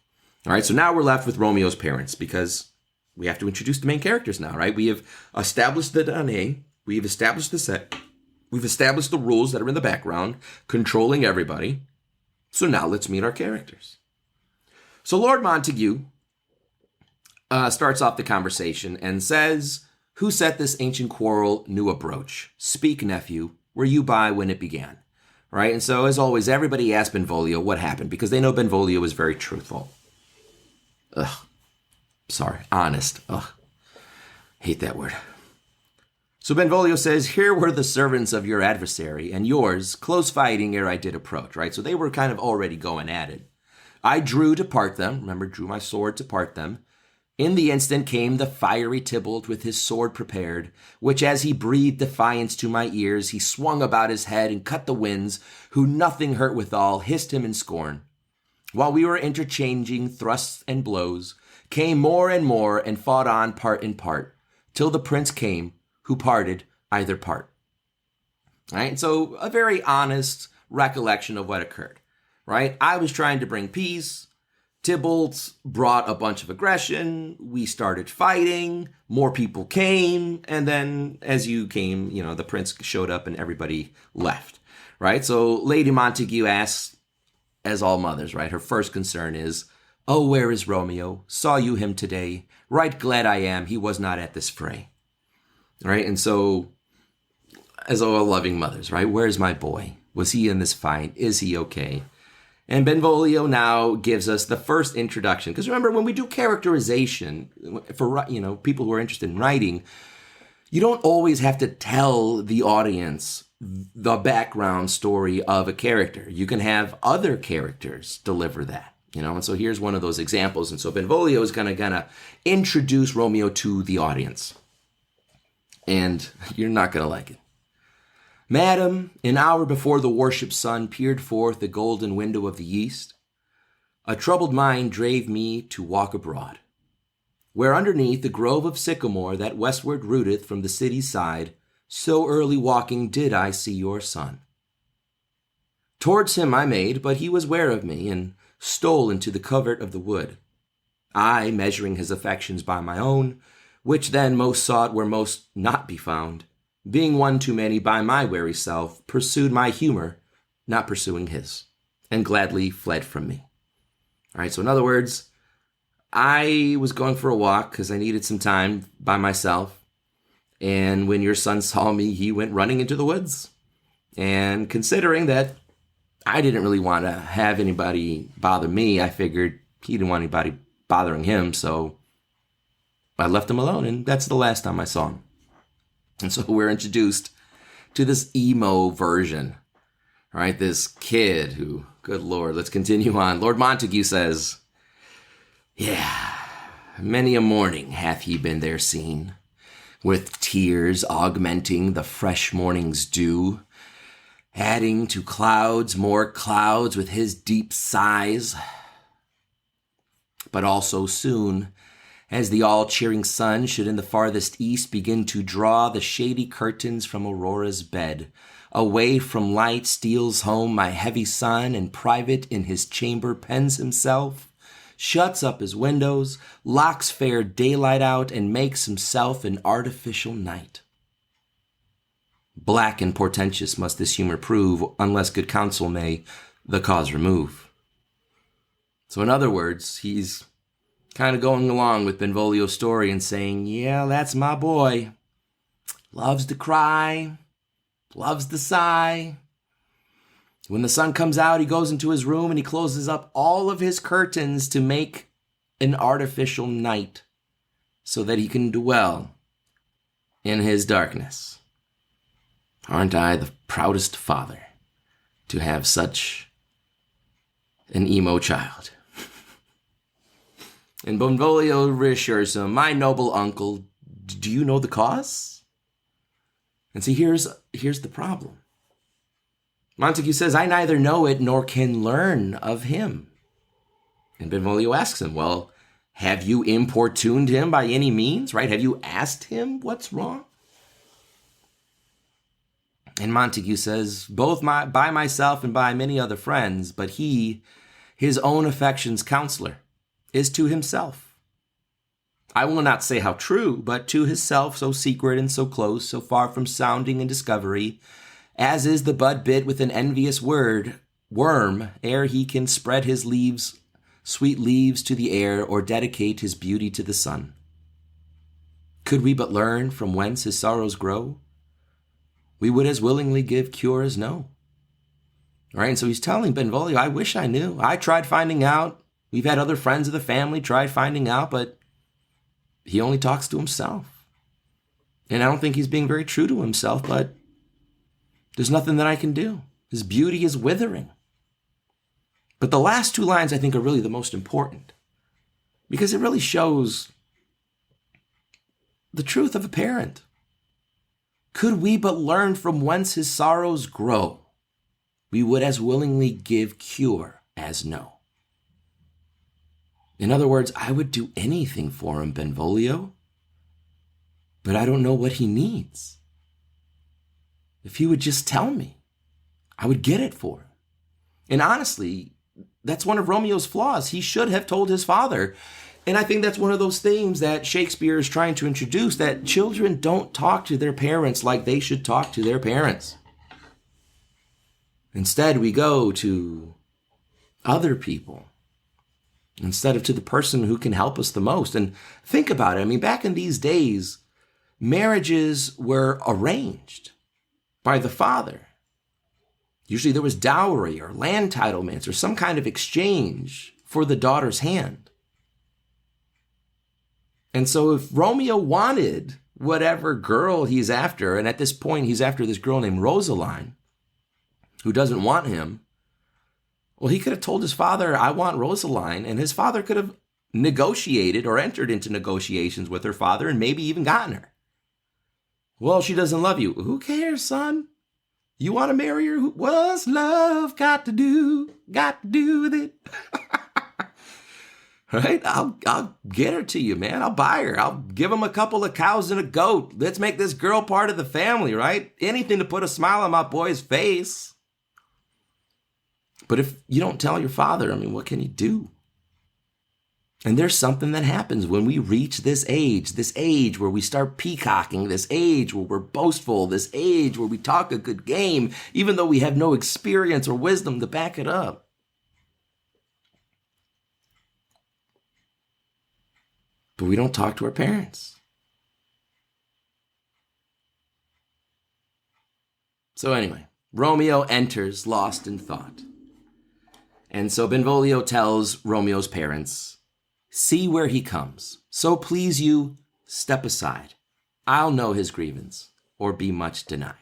All right, so now we're left with Romeo's parents because we have to introduce the main characters now, right? We have established the Danae, we've established the set, we've established the rules that are in the background, controlling everybody. So now let's meet our characters. So Lord Montague starts off the conversation and says, "Who set this ancient quarrel new approach? Speak, nephew, were you by when it began?" Right? And so, as always, everybody asks Benvolio what happened because they know Benvolio is very truthful. Honest. Hate that word. So Benvolio says, "Here were the servants of your adversary, and yours, close fighting ere I did approach," right? So they were kind of already going at it. "I drew to part them," remember, drew my sword to part them. "In the instant came the fiery Tybalt with his sword prepared, which as he breathed defiance to my ears, he swung about his head and cut the winds, who nothing hurt withal, hissed him in scorn. While we were interchanging thrusts and blows, came more and fought on part in part, till the prince came, who parted either part." Right? So a very honest recollection of what occurred, right? I was trying to bring peace. Tybalt brought a bunch of aggression. We started fighting. More people came. And then as you came, the prince showed up and everybody left, right? So Lady Montague asks, as all mothers, right? Her first concern is, "Oh, where is Romeo? Saw you him today? Right glad I am he was not at this fray." Right? And so, as all loving mothers, right? Where's my boy? Was he in this fight? Is he okay? And Benvolio now gives us the first introduction. Because remember, when we do characterization for people who are interested in writing, you don't always have to tell the audience the background story of a character. You can have other characters deliver that. And so here's one of those examples. And so Benvolio is going to introduce Romeo to the audience. And you're not going to like it. "Madam, an hour before the worship's sun peered forth the golden window of the east, a troubled mind drave me to walk abroad, where underneath the grove of sycamore that westward rooteth from the city's side, so early walking did I see your son. Towards him I made, but he was ware of me, and stole into the covert of the wood. I, measuring his affections by my own, which then most sought where most not be found, being one too many by my wary self, pursued my humor, not pursuing his, and gladly fled from me." All right, so in other words, I was going for a walk because I needed some time by myself. And when your son saw me, he went running into the woods. And considering that I didn't really want to have anybody bother me, I figured he didn't want anybody bothering him, so I left him alone, and that's the last time I saw him. And so we're introduced to this emo version, right? This kid who, good Lord, let's continue on. Lord Montague says, "Yeah, many a morning hath he been there seen, with tears augmenting the fresh morning's dew, adding to clouds more clouds with his deep sighs. But also soon, as the all-cheering sun should in the farthest east begin to draw the shady curtains from Aurora's bed, away from light steals home my heavy son, and private in his chamber pens himself, shuts up his windows, locks fair daylight out, and makes himself an artificial night. Black and portentous must this humor prove, unless good counsel may the cause remove. So in other words, he's kind of going along with Benvolio's story and saying, yeah, that's my boy. Loves to cry, loves to sigh. When the sun comes out, he goes into his room and he closes up all of his curtains to make an artificial night so that he can dwell in his darkness. Aren't I the proudest father to have such an emo child? And Benvolio reassures him, my noble uncle, do you know the cause? And see, here's the problem. Montague says, I neither know it nor can learn of him. And Benvolio asks him, well, have you importuned him by any means, right? Have you asked him what's wrong? And Montague says, both by myself and by many other friends, but he, his own affection's counselor, is to himself. I will not say how true, but to himself so secret and so close, so far from sounding and discovery, as is the bud bit with an envious worm, ere he can spread his leaves, sweet leaves to the air, or dedicate his beauty to the sun. Could we but learn from whence his sorrows grow, we would as willingly give cure as no. All right, and so he's telling Benvolio, I wish I knew. I tried finding out. We've had other friends of the family tried finding out, but he only talks to himself. And I don't think he's being very true to himself, but there's nothing that I can do. His beauty is withering. But the last two lines I think are really the most important because it really shows the truth of a parent. Could we but learn from whence his sorrows grow, we would as willingly give cure as no. In other words, I would do anything for him, Benvolio, but I don't know what he needs. If he would just tell me, I would get it for him. And honestly, that's one of Romeo's flaws. He should have told his father. And I think that's one of those themes that Shakespeare is trying to introduce, that children don't talk to their parents like they should talk to their parents. Instead, we go to other people instead of to the person who can help us the most. And think about it. I mean, back in these days, marriages were arranged by the father. Usually there was dowry or land titlements or some kind of exchange for the daughter's hand. And so if Romeo wanted whatever girl he's after, and at this point he's after this girl named Rosaline, who doesn't want him, well, he could have told his father, I want Rosaline, and his father could have negotiated or entered into negotiations with her father and maybe even gotten her. Well, she doesn't love you. Who cares, son? You want to marry her? What's love got to do with it? Right? I'll get her to you, man. I'll buy her. I'll give him a couple of cows and a goat. Let's make this girl part of the family, right? Anything to put a smile on my boy's face. But if you don't tell your father, I mean, what can you do? And there's something that happens when we reach this age where we start peacocking, this age where we're boastful, this age where we talk a good game, even though we have no experience or wisdom to back it up. But we don't talk to our parents. So anyway, Romeo enters lost in thought. And so Benvolio tells Romeo's parents, see where he comes. So please you, step aside. I'll know his grievance, or be much denied.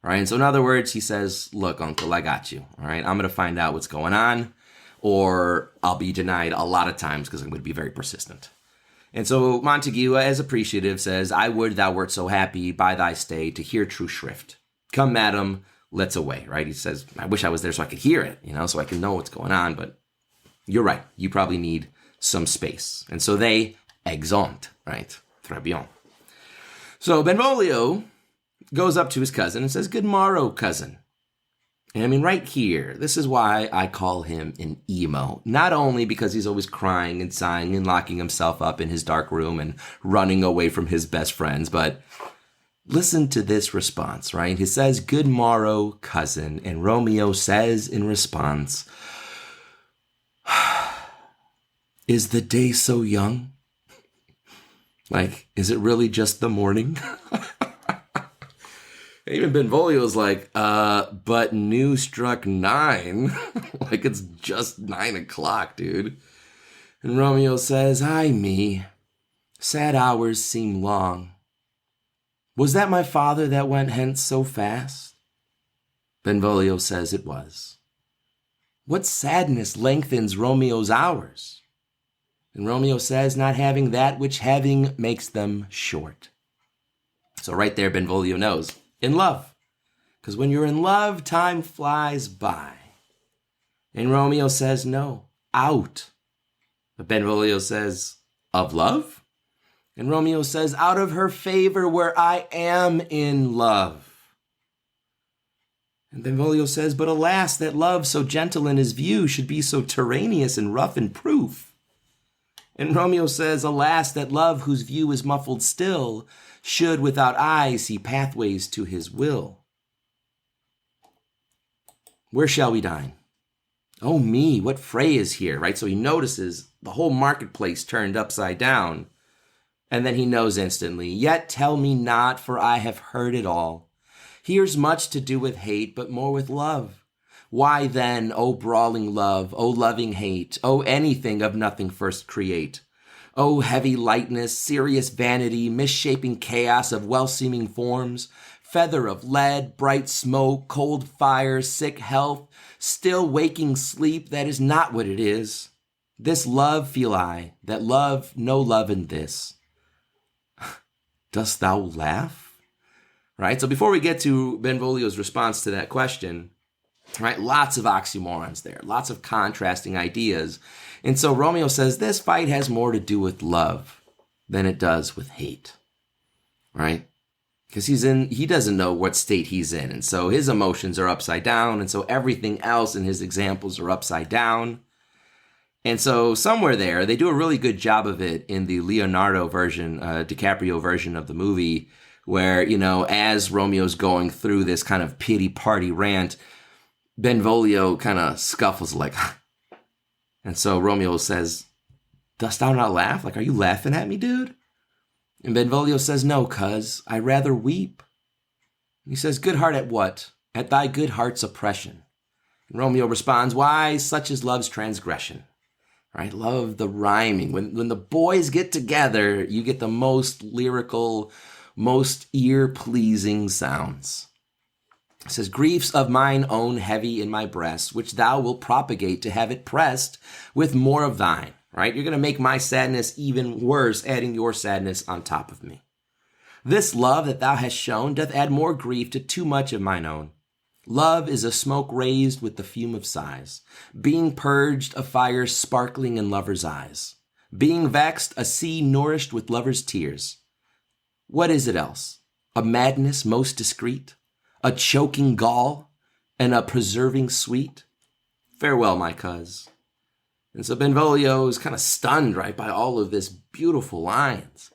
All right, and so in other words, he says, look, uncle, I got you. All right, I'm going to find out what's going on, or I'll be denied a lot of times because I'm going to be very persistent. And so Montague, as appreciative, says, I would thou wert so happy by thy stay to hear true shrift. Come, madam, let's away, right? He says, I wish I was there so I could hear it, so I can know what's going on. But you're right. You probably need some space. And so they exeunt, right? Très bien. So Benvolio goes up to his cousin and says, good morrow, cousin. And right here, this is why I call him an emo. Not only because he's always crying and sighing and locking himself up in his dark room and running away from his best friends, but listen to this response, right? He says, good morrow, cousin. And Romeo says in response, is the day so young? Is it really just the morning? Even Benvolio's like, but new struck 9. It's just 9 o'clock, dude. And Romeo says, ay me, sad hours seem long. Was that my father that went hence so fast? Benvolio says it was. What sadness lengthens Romeo's hours? And Romeo says, not having that which having makes them short. So right there, Benvolio knows. In love. Because when you're in love, time flies by. And Romeo says, no, out. But Benvolio says, of love? And Romeo says, out of her favor where I am in love. And Benvolio says, but alas, that love so gentle in his view should be so tyrannous and rough in proof. And Romeo says, alas, that love whose view is muffled still should without eyes see pathways to his will. Where shall we dine? Oh me, what fray is here, right? So he notices the whole marketplace turned upside down. And then he knows instantly, yet tell me not, for I have heard it all. Here's much to do with hate, but more with love. Why then, O brawling love, O loving hate, O anything of nothing first create? O heavy lightness, serious vanity, misshaping chaos of well-seeming forms, feather of lead, bright smoke, cold fire, sick health, still waking sleep that is not what it is. This love feel I, that love no love in this. Dost thou laugh? Right? So before we get to Benvolio's response to that question, right, lots of oxymorons there, lots of contrasting ideas. And so Romeo says this fight has more to do with love than it does with hate, right? Because he doesn't know what state he's in. And so his emotions are upside down. And so everything else in his examples are upside down. And so somewhere there, they do a really good job of it in the Leonardo version, DiCaprio version of the movie, where, as Romeo's going through this kind of pity party rant, Benvolio kind of scuffles and so Romeo says, dost thou not laugh? Are you laughing at me, dude? And Benvolio says, no, cuz, I rather weep. And he says, good heart at what? At thy good heart's oppression. And Romeo responds, why, such is love's transgression. Right? Love the rhyming. When the boys get together, you get the most lyrical, most ear-pleasing sounds. It says, griefs of mine own heavy in my breast, which thou wilt propagate to have it pressed with more of thine, right? You're going to make my sadness even worse, adding your sadness on top of me. This love that thou hast shown doth add more grief to too much of mine own. Love is a smoke raised with the fume of sighs, being purged a fire sparkling in lover's eyes, being vexed a sea nourished with lover's tears. What is it else? A madness most discreet? A choking gall, and a preserving sweet? Farewell, my cuz. And so Benvolio is kind of stunned, right, by all of this beautiful lines.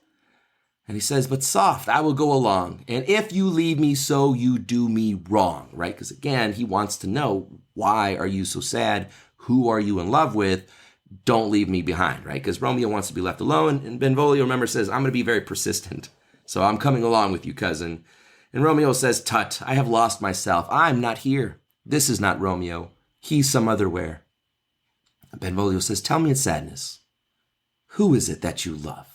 And he says, but soft, I will go along. And if you leave me so, you do me wrong, right? Because again, he wants to know, why are you so sad? Who are you in love with? Don't leave me behind, right? Because Romeo wants to be left alone. And Benvolio, remember, says, I'm going to be very persistent. So I'm coming along with you, cousin. And Romeo says, tut, I have lost myself. I'm not here. This is not Romeo. He's some other where. Benvolio says, tell me in sadness, who is it that you love?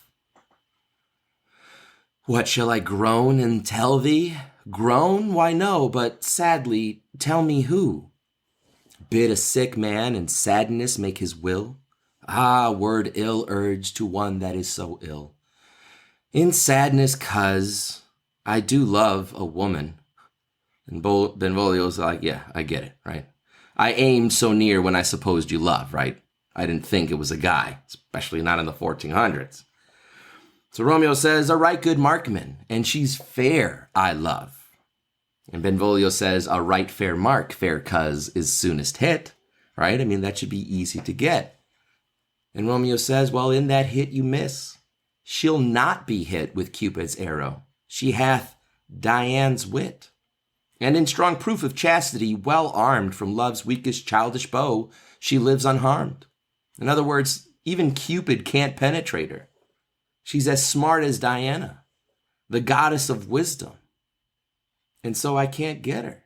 What shall I groan and tell thee? Groan? Why no, but sadly, tell me who. Bid a sick man in sadness make his will? Ah, word ill urged to one that is so ill. In sadness, 'cause I do love a woman. And Benvolio's like, yeah, I get it, right? I aimed so near when I supposed you love, right? I didn't think it was a guy, especially not in the 1400s. So Romeo says, a right good markman, and she's fair, I love. And Benvolio says, a right fair mark, fair cuz is soonest hit, right? I mean, that should be easy to get. And Romeo says, well, in that hit you miss. She'll not be hit with Cupid's arrow. She hath Dian's wit. And in strong proof of chastity, well armed from love's weakest childish bow, she lives unharmed. In other words, even Cupid can't penetrate her. She's as smart as Diana, the goddess of wisdom. And so I can't get her.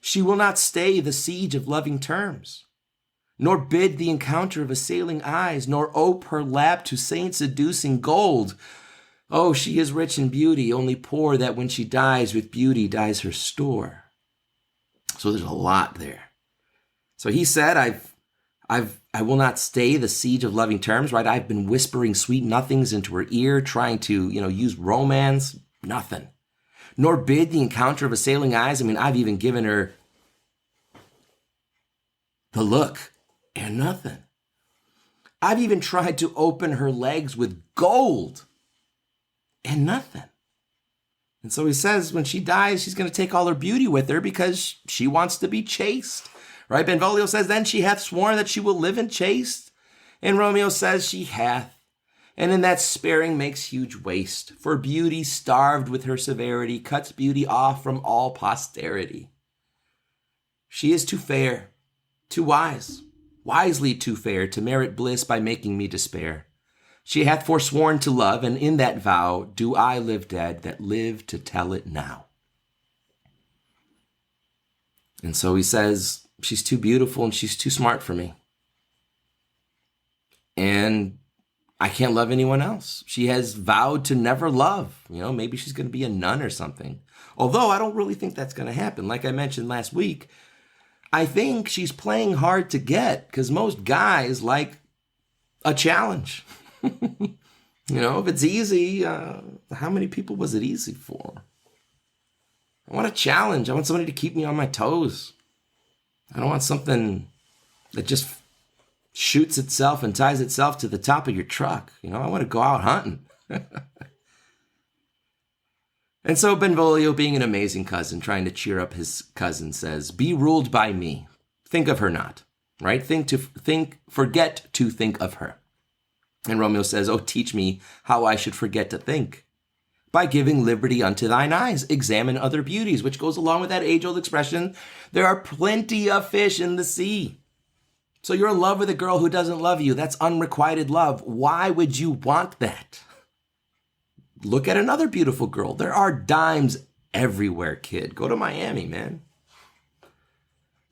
She will not stay the siege of loving terms, nor bid the encounter of assailing eyes, nor ope her lap to saint-seducing gold. Oh, she is rich in beauty, only poor that when she dies, with beauty dies her store. So there's a lot there. So he said, I will not stay the siege of loving terms, right? I've been whispering sweet nothings into her ear, trying to, use romance, nothing. Nor bid the encounter of assailing eyes. I mean, I've even given her the look and nothing. I've even tried to open her legs with gold and nothing. And so he says when she dies, she's going to take all her beauty with her because she wants to be chaste. Right? Benvolio says, then she hath sworn that she will live in chaste. And Romeo says she hath. And in that sparing makes huge waste. For beauty starved with her severity cuts beauty off from all posterity. She is too fair, too wise, wisely too fair to merit bliss by making me despair. She hath forsworn to love, and in that vow do I live dead that live to tell it now. And so he says, she's too beautiful and she's too smart for me. And I can't love anyone else. She has vowed to never love. Maybe she's going to be a nun or something. Although I don't really think that's going to happen. Like I mentioned last week, I think she's playing hard to get because most guys like a challenge. If it's easy, how many people was it easy for? I want a challenge. I want somebody to keep me on my toes. I don't want something that just shoots itself and ties itself to the top of your truck. I want to go out hunting. And so Benvolio, being an amazing cousin, trying to cheer up his cousin, says, be ruled by me. Think of her not, right? Forget to think of her. And Romeo says, oh, teach me how I should forget to think. By giving liberty unto thine eyes, examine other beauties, which goes along with that age-old expression, there are plenty of fish in the sea. So you're in love with a girl who doesn't love you. That's unrequited love. Why would you want that? Look at another beautiful girl. There are dimes everywhere, kid. Go to Miami, man.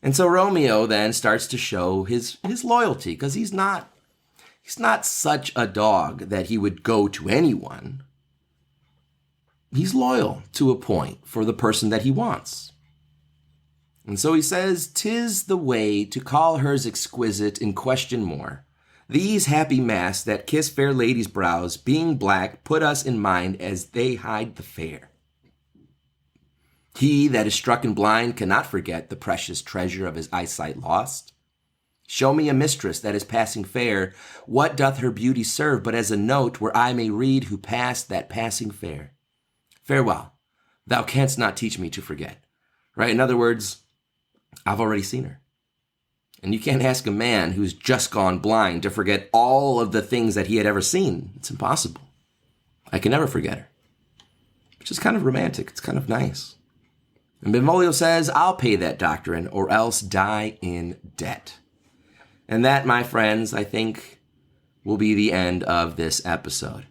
And so Romeo then starts to show his loyalty because he's not such a dog that he would go to anyone. He's loyal to a point for the person that he wants. And so he says, 'tis the way to call hers exquisite and question more. These happy masks that kiss fair ladies' brows, being black, put us in mind as they hide the fair. He that is struck and blind cannot forget the precious treasure of his eyesight lost. Show me a mistress that is passing fair. What doth her beauty serve but as a note where I may read who passed that passing fair? Farewell, thou canst not teach me to forget. Right? In other words, I've already seen her. And you can't ask a man who's just gone blind to forget all of the things that he had ever seen. It's impossible. I can never forget her. Which is kind of romantic. It's kind of nice. And Benvolio says, I'll pay that doctrine or else die in debt. And that, my friends, I think will be the end of this episode.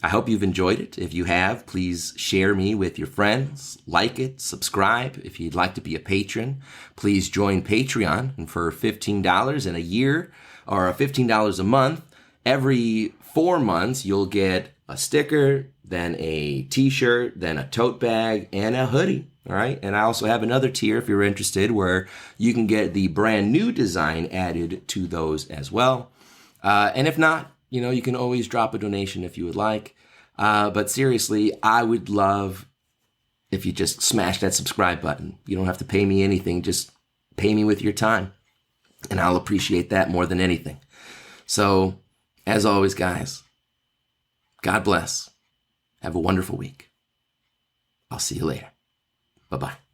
I hope you've enjoyed it. If you have, please share me with your friends, like it, subscribe. If you'd like to be a patron, please join Patreon. And for $15 in a year or $15 a month, every 4 months, you'll get a sticker, then a t-shirt, then a tote bag, and a hoodie. All right. And I also have another tier if you're interested where you can get the brand new design added to those as well. And if not, you can always drop a donation if you would like. But seriously, I would love if you just smash that subscribe button. You don't have to pay me anything. Just pay me with your time. And I'll appreciate that more than anything. So, as always, guys, God bless. Have a wonderful week. I'll see you later. Bye-bye.